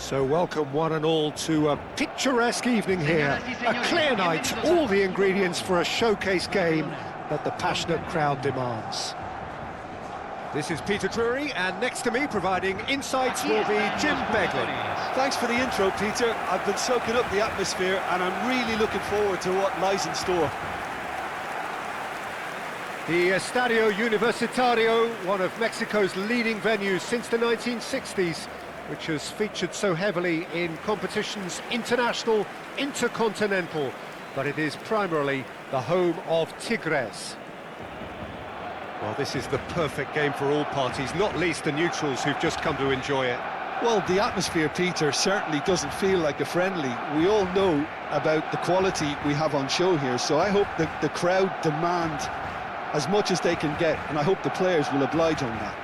So welcome one and all to a picturesque evening here. A clear night, all the ingredients for a showcase game that the passionate crowd demands. This is Peter Drury, and next to me providing insights will be Jim Beglin. Thanks for the intro, Peter. I've been soaking up the atmosphere and I'm really looking forward to what lies in store. The Estadio Universitario, one of Mexico's leading venues since the 1960s, which has featured so heavily in competitions international, intercontinental, but it is primarily the home of Tigres. Well, this is the perfect game for all parties, not least the neutrals who've just come to enjoy it. Well, the atmosphere, Peter, certainly doesn't feel like a friendly. We all know about the quality we have on show here, so I hope that the crowd demand as much as they can get, and I hope the players will oblige on that.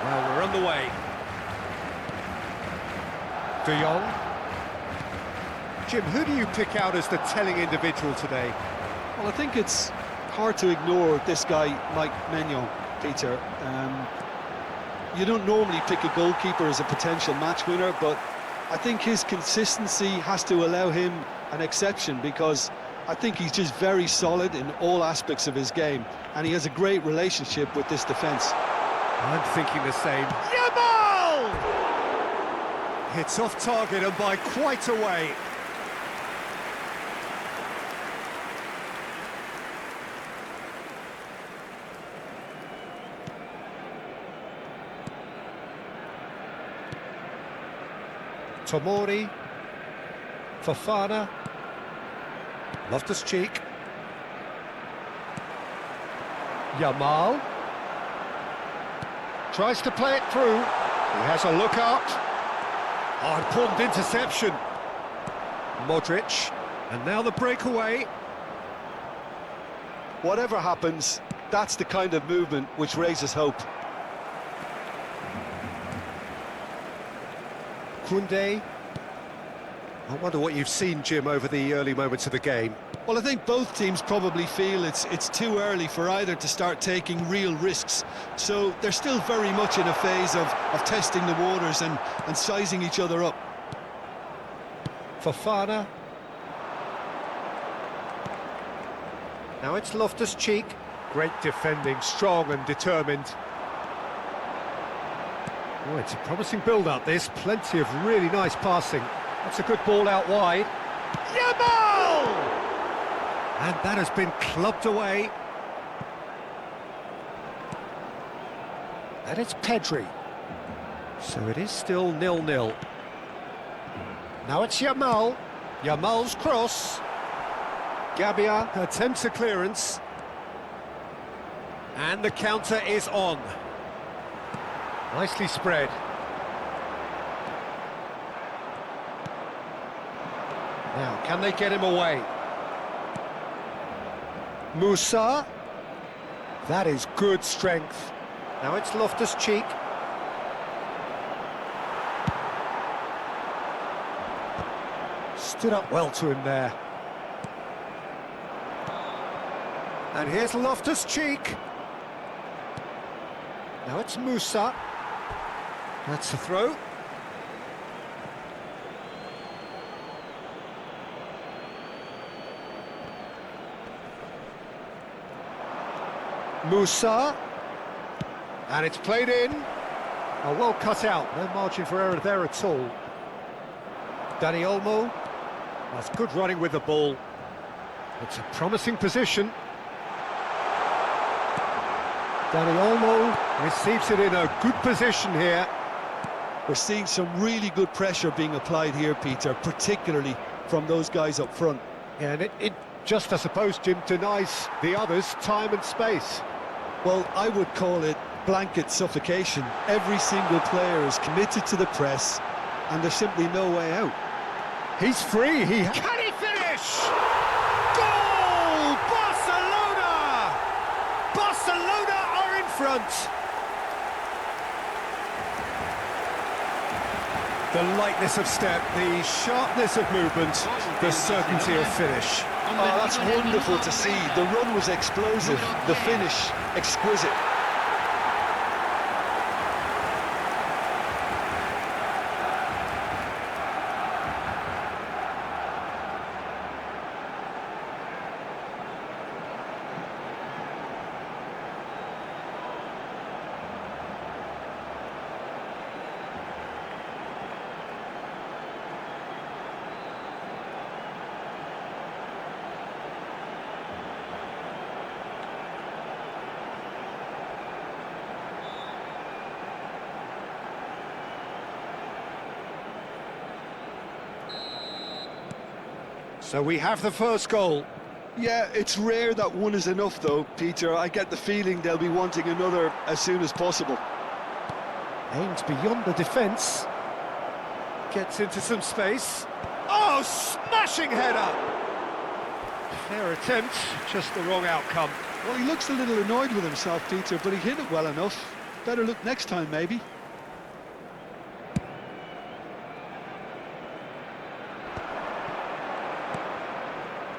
Well, we're on the way. De Jong. Jim, who do you pick out as the telling individual today? Well, I think it's hard to ignore this guy, Mike Maignan, Peter. You don't normally pick a goalkeeper as a potential match winner, but I think his consistency has to allow him an exception, because I think he's just very solid in all aspects of his game, and he has a great relationship with this defence. I'm thinking the same. Yamal! Hits off target and by quite a way. Tomori, Fofana, Loftus-Cheek, Yamal. Tries to play it through. He has a look up. Oh, important interception. Modric. And now the breakaway. Whatever happens, that's the kind of movement which raises hope. Koundé. I wonder what you've seen, Jim, over the early moments of the game. Well, I think both teams probably feel it's too early for either to start taking real risks. So they're still very much in a phase of testing the waters and sizing each other up. Fofana. Now it's Loftus-Cheek. Great defending, strong and determined. Oh, it's a promising build-up, this. Plenty of really nice passing. That's a good ball out wide. Yamal! And that has been clubbed away. And it's Pedri. So it is still 0-0. Now it's Yamal. Yamal's cross. Gabia attempts a clearance. And the counter is on. Nicely spread. Now, can they get him away? Musa. That is good strength. Now it's Loftus-Cheek. Stood up well to him there. And here's Loftus-Cheek. Now it's Musa. That's the throw. Musa, and it's played in. Oh, well cut out, no margin for error there at all. Dani Olmo, that's good running with the ball. It's a promising position. Dani Olmo receives it in a good position here. We're seeing some really good pressure being applied here, Peter, particularly from those guys up front. Yeah, and it just, I suppose, Jim, denies the others time and space. Well, I would call it blanket suffocation. Every single player is committed to the press, and there's simply no way out. He's free. Can he finish? Goal! Barcelona! Barcelona are in front. The lightness of step, the sharpness of movement, the certainty of finish. Oh, that's wonderful to see. The run was explosive, the finish exquisite. So we have the first goal. Yeah, it's rare that one is enough though, Peter. I get the feeling they'll be wanting another as soon as possible. Aims beyond the defence. Gets into some space. Oh, smashing header! Fair attempt, just the wrong outcome. Well, he looks a little annoyed with himself, Peter, but he hit it well enough. Better look next time, maybe.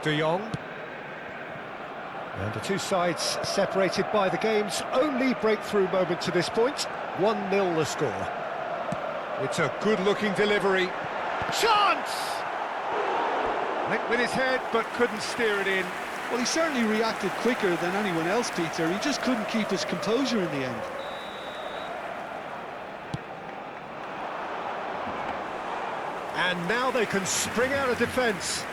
De Jong. And the two sides separated by the game's only breakthrough moment to this point. 1-0 the score. It's a good-looking delivery. Chance! Linked with his head, but couldn't steer it in. Well, he certainly reacted quicker than anyone else, Peter. He just couldn't keep his composure in the end. And now they can spring out of defence.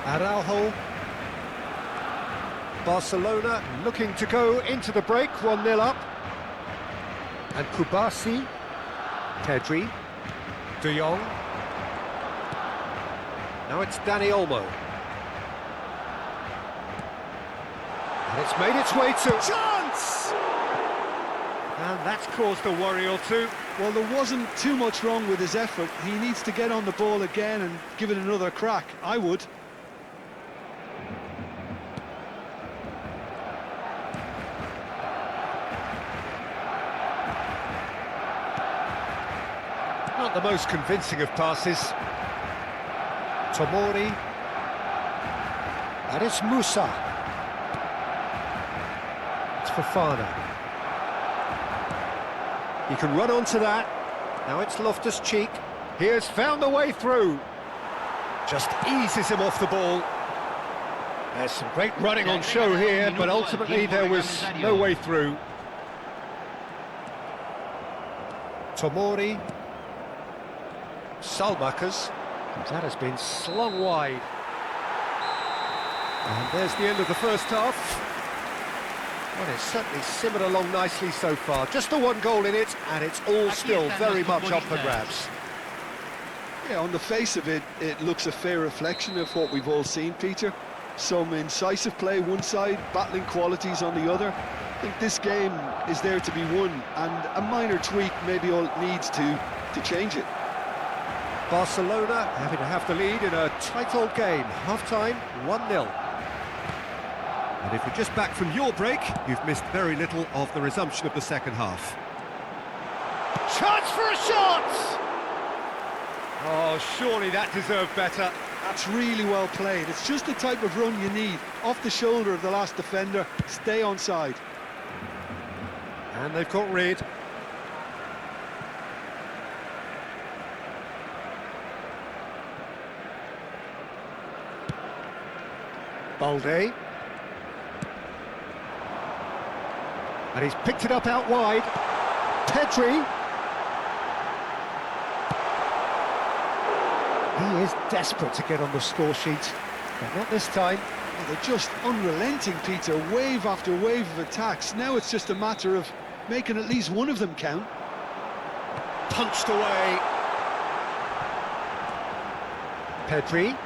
Araujo. Barcelona looking to go into the break, 1-0 up. And Kubasi. Pedri. De Jong. Now it's Dani Olmo. And it's made its way to... Chance! And that's caused a worry or two. Well, there wasn't too much wrong with his effort. He needs to get on the ball again and give it another crack. I would. Not the most convincing of passes. Tomori. And it's Musa. It's Fofana. He can run onto that. Now it's Loftus-Cheek. He has found the way through. Just eases him off the ball. There's some great running on show here, but ultimately there was no way through. Tomori. Salmakers. That has been slung wide. And there's the end of the first half. Well, it's certainly simmered along nicely so far. Just the one goal in it, and it's all still very much up for grabs. Yeah, on the face of it, it looks a fair reflection of what we've all seen, Peter. Some incisive play one side, battling qualities on the other. I think this game is there to be won, and a minor tweak may be all it needs to change it. Barcelona having to have the lead in a tight old game. Half-time, 1-0. And if you're just back from your break, you've missed very little of the resumption of the second half. Chance for a shot! Oh, surely that deserved better. That's really well played. It's just the type of run you need. Off the shoulder of the last defender, stay onside. And they've got rid. Balde. And he's picked it up out wide. Pedri. He is desperate to get on the score sheet, but not this time. Oh, they're just unrelenting, Peter. Wave after wave of attacks. Now it's just a matter of making at least one of them count. Punched away. Pedri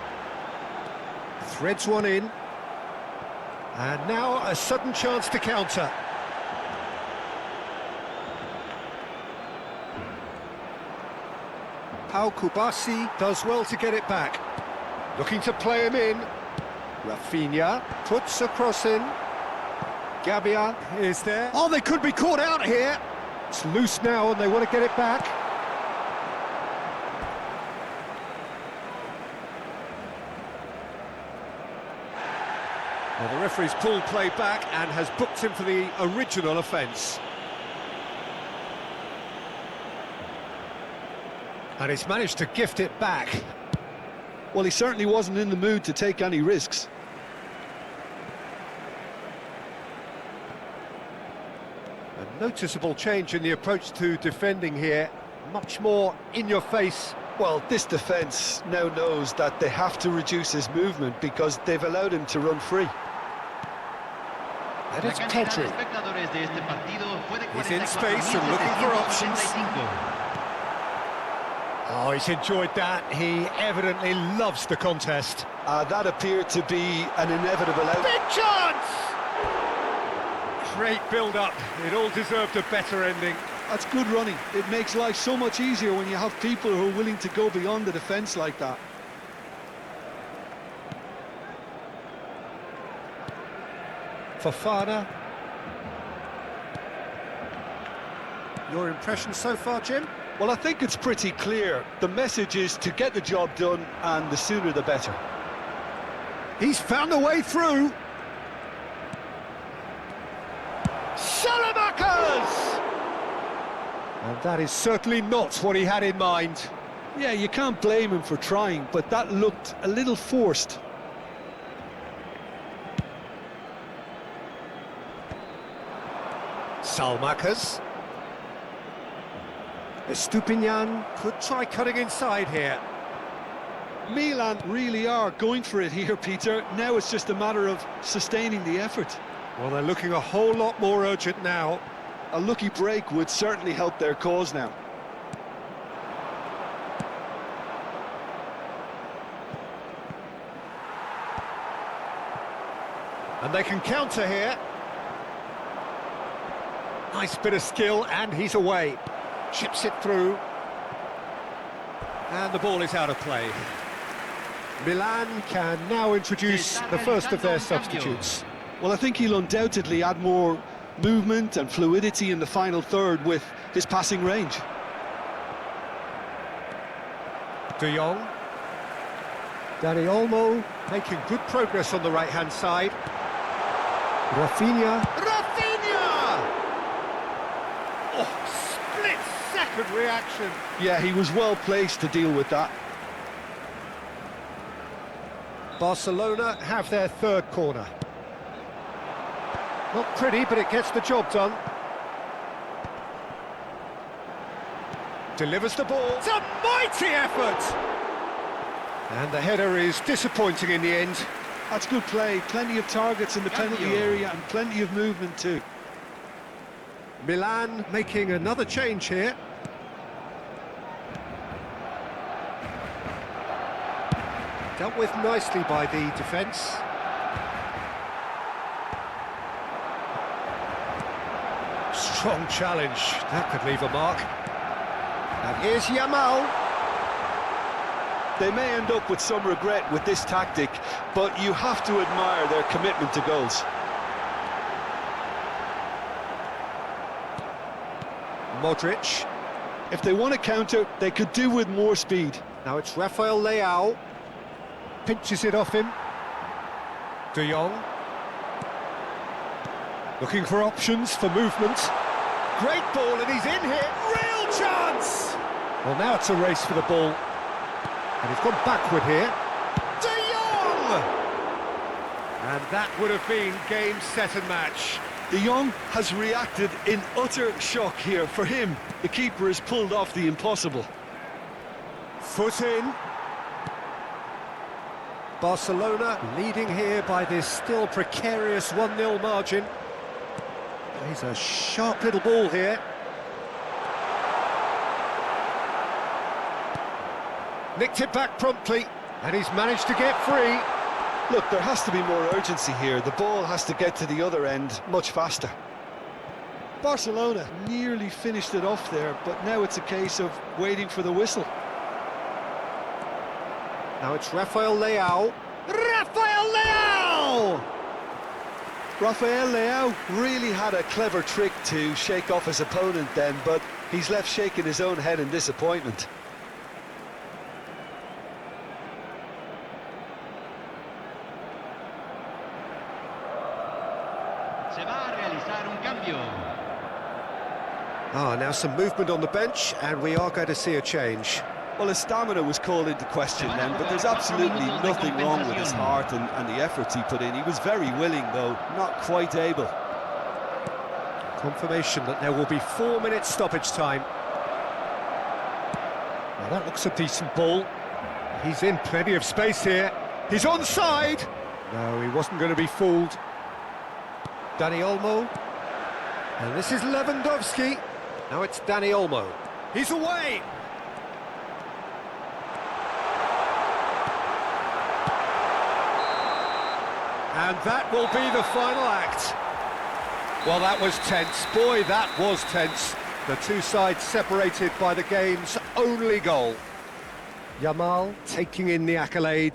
threads one in. And now a sudden chance to counter. Pau Kubasi does well to get it back. Looking to play him in. Rafinha puts a cross in. Gabia is there. Oh, they could be caught out here. It's loose now and they want to get it back. Well, the referee's pulled play back and has booked him for the original offence. And he's managed to gift it back. Well, he certainly wasn't in the mood to take any risks. A noticeable change in the approach to defending here. Much more in your face. Well, this defence now knows that they have to reduce his movement because they've allowed him to run free. And it's Pedri. He's in space and looking for options. Oh, he's enjoyed that. He evidently loves the contest. That appeared to be an inevitable outcome. Big chance! Great build-up. It all deserved a better ending. That's good running. It makes life so much easier when you have people who are willing to go beyond the defence like that. Fofana. Your impression so far, Jim? Well, I think it's pretty clear. The message is to get the job done, and the sooner the better. He's found a way through. Salamakers! And that is certainly not what he had in mind. Yeah, you can't blame him for trying, but that looked a little forced. Salmakers. Estupinian could try cutting inside here. Milan really are going for it here, Peter. Now it's just a matter of sustaining the effort. Well, they're looking a whole lot more urgent now. A lucky break would certainly help their cause now. And they can counter here. Nice bit of skill, and he's away. Chips it through. And the ball is out of play. Milan can now introduce the first of their substitutes. Well, I think he'll undoubtedly add more movement and fluidity in the final third with his passing range. De Jong. Dani Olmo making good progress on the right-hand side. Rafinha. Oh, split-second reaction. Yeah, he was well placed to deal with that. Barcelona have their third corner. Not pretty, but it gets the job done. Delivers the ball. It's a mighty effort! And the header is disappointing in the end. That's good play. Plenty of targets in the penalty area and plenty of movement too. Milan making another change here. Dealt with nicely by the defence. Strong challenge. That could leave a mark. And here's Yamal. They may end up with some regret with this tactic, but you have to admire their commitment to goals. Modric. If they want to counter, they could do with more speed. Now it's Rafael Leao. Pinches it off him. De Jong. Looking for options for movement. Great ball, and he's in here. Real chance! Well, now it's a race for the ball. And he's gone backward here. De Jong! And that would have been game, set and match. De Jong has reacted in utter shock here. For him, the keeper has pulled off the impossible. Foot in. Barcelona leading here by this still precarious 1-0 margin. He's a sharp little ball here. Nicked it back promptly, and he's managed to get free. Look, there has to be more urgency here. The ball has to get to the other end much faster. Barcelona nearly finished it off there, but now it's a case of waiting for the whistle. Now it's Rafael Leao. Rafael Leao! Rafael Leao really had a clever trick to shake off his opponent then, but he's left shaking his own head in disappointment. Now some movement on the bench, and we are going to see a change. Well, his stamina was called into question then, but there's absolutely nothing wrong with his heart and the efforts he put in. He was very willing, though, not quite able. Confirmation that there will be 4 minutes stoppage time. Now that looks a decent ball. He's in plenty of space here. He's onside! No, he wasn't going to be fooled. Dani Olmo. And this is Lewandowski. Now it's Dani Olmo. He's away! And that will be the final act. Well, that was tense. Boy, that was tense. The two sides separated by the game's only goal. Yamal taking in the accolades.